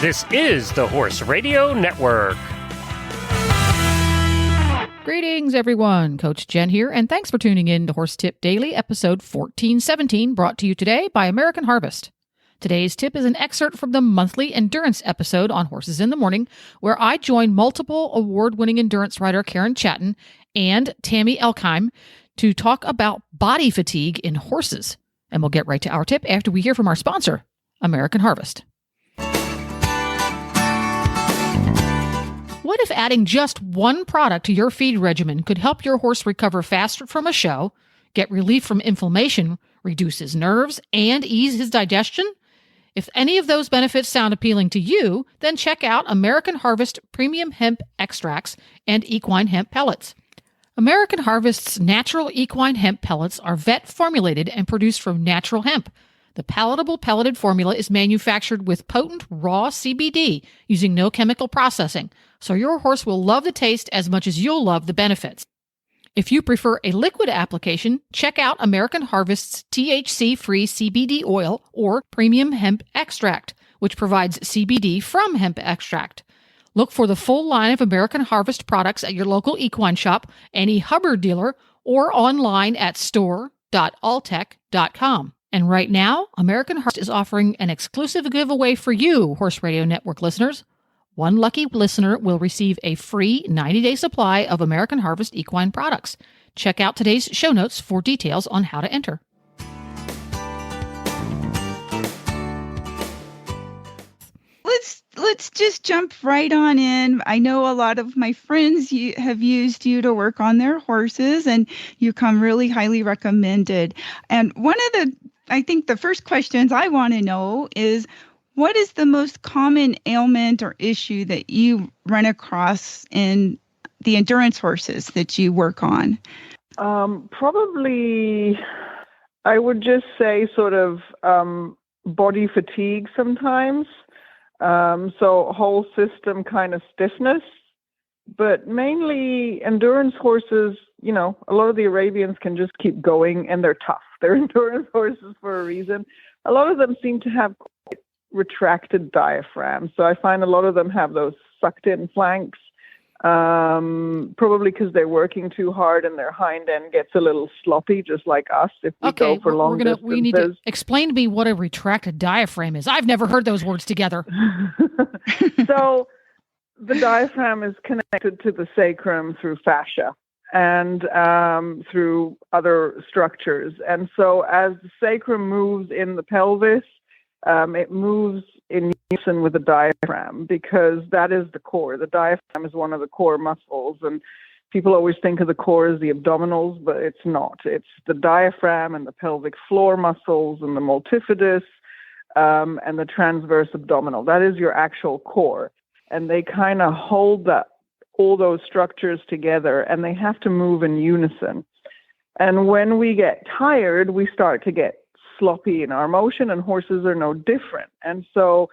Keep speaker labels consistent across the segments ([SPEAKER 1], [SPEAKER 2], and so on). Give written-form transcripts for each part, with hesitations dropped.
[SPEAKER 1] This is the Horse Radio Network.
[SPEAKER 2] Greetings, everyone. Coach Jen here, and thanks for tuning in to Horse Tip Daily, episode 1417, brought to you today by American Harvest. Today's tip is an excerpt from the monthly endurance episode on Horses in the Morning, where I join multiple award-winning endurance rider Karen Chaton and Tami Elkayam to talk about body fatigue in horses. And we'll get right to our tip after we hear from our sponsor, American Harvest. What if adding just one product to your feed regimen could help your horse recover faster from a show, get relief from inflammation, reduce his nerves, and ease his digestion? If any of those benefits sound appealing to you, then check out American Harvest Premium Hemp Extracts and Equine Hemp Pellets. American Harvest's natural equine hemp pellets are vet-formulated and produced from natural hemp. The palatable pelleted formula is manufactured with potent raw CBD using no chemical processing, so your horse will love the taste as much as you'll love the benefits. If you prefer a liquid application, check out American Harvest's THC-free CBD oil or premium hemp extract, which provides CBD from hemp extract. Look for the full line of American Harvest products at your local equine shop, any Hubbard dealer, or online at store.alltech.com. And right now, American Harvest is offering an exclusive giveaway for you, Horse Radio Network listeners. One lucky listener will receive a free 90-day supply of American Harvest equine products. Check out today's show notes for details on how to enter.
[SPEAKER 3] Let's just jump right on in. I know a lot of my friends have used you to work on their horses, and you come really highly recommended. And I think the first questions I want to know is, what is the most common ailment or issue that you run across in the endurance horses that you work on?
[SPEAKER 4] Probably, I would just say sort of body fatigue sometimes. So whole system kind of stiffness, but mainly endurance horses, a lot of the Arabians can just keep going and they're tough. They're endurance horses for a reason. A lot of them seem to have quite retracted diaphragms. So I find a lot of them have those sucked in flanks, probably because they're working too hard and their hind end gets a little sloppy, just like us if we go for long distances.
[SPEAKER 2] We need to explain to me what a retracted diaphragm is. I've never heard those words together.
[SPEAKER 4] So the diaphragm is connected to the sacrum through fascia and through other structures. And so as the sacrum moves in the pelvis, it moves in unison with the diaphragm because that is the core. The diaphragm is one of the core muscles, and people always think of the core as the abdominals, but it's not. It's the diaphragm and the pelvic floor muscles and the multifidus and the transverse abdominal. That is your actual core, and they kind of hold all those structures together, and they have to move in unison. And when we get tired, we start to get sloppy in our motion, and horses are no different. And so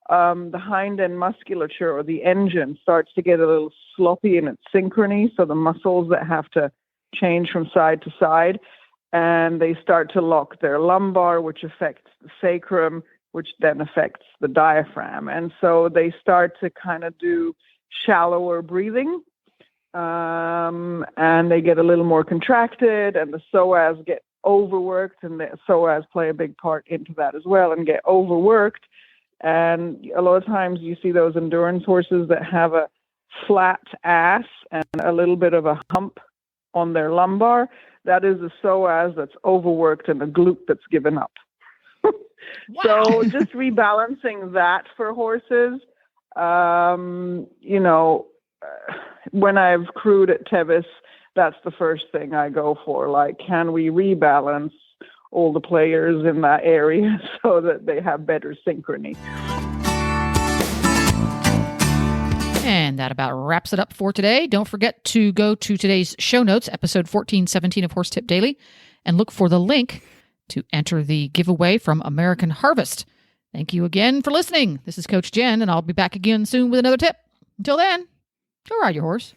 [SPEAKER 4] the hind end musculature or the engine starts to get a little sloppy in its synchrony. So the muscles that have to change from side to side, and they start to lock their lumbar, which affects the sacrum, which then affects the diaphragm. And so they start to kind of do shallower breathing, and they get a little more contracted, and the psoas get overworked, and the psoas play a big part into that as well and get overworked. And a lot of times you see those endurance horses that have a flat ass and a little bit of a hump on their lumbar. That is the psoas that's overworked and the glute that's given up. Wow. So just rebalancing that for horses. When I've crewed at Tevis, that's the first thing I go for. Like, can we rebalance all the players in that area so that they have better synchrony?
[SPEAKER 2] And that about wraps it up for today. Don't forget to go to today's show notes, episode 1417 of Horse Tip Daily, and look for the link to enter the giveaway from American Harvest. Thank you again for listening. This is Coach Jen, and I'll be back again soon with another tip. Until then, go ride your horse.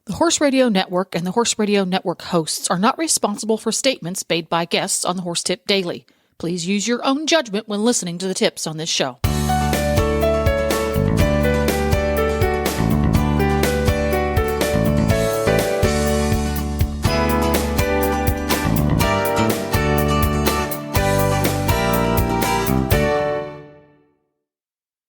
[SPEAKER 2] The Horse Radio Network and the Horse Radio Network hosts are not responsible for statements made by guests on the Horse Tip Daily. Please use your own judgment when listening to the tips on this show.